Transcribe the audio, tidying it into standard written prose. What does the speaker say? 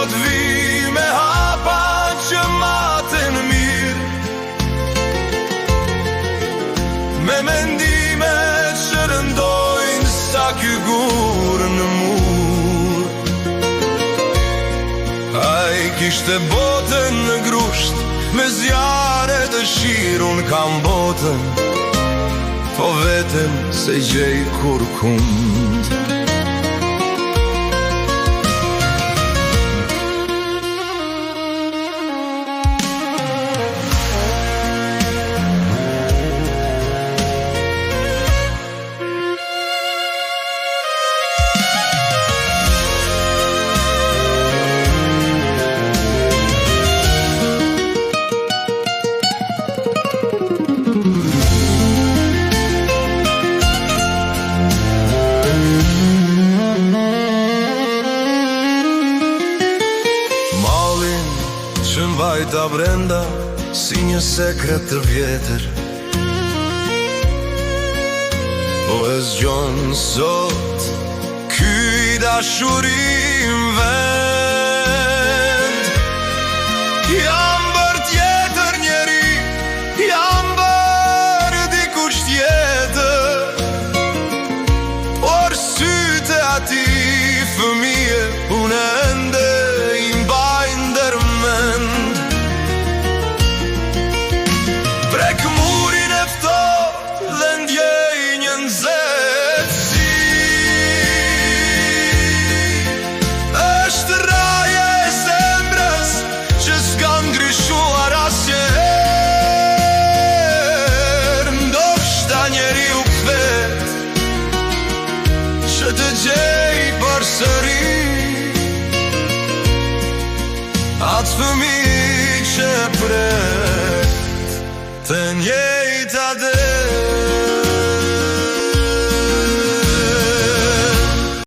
t'vi me hapa që maten mirë, me mendime që rëndojnë sa ky gur në mur. Ai kishte botën në grusht, me zjarre të shirun kam botën, po veten se gjej kur kund. Që mbajta brenda si një sekret të vjetër, po e zgjon sot ky dashurim vend. Jam bër tjetër njeri, jam bër dikush tjetër, por sytë e atij fëmije unë ende i mbajnë ndërmend. Prek murin e ftohtë dhe ndjej një nxehtësi, është raja e zemrës që s'ka ndryshuar asnjëherë. Ndoshta njeriu kthehet që të gjej përsëri atë fëmijë që pret të njëjta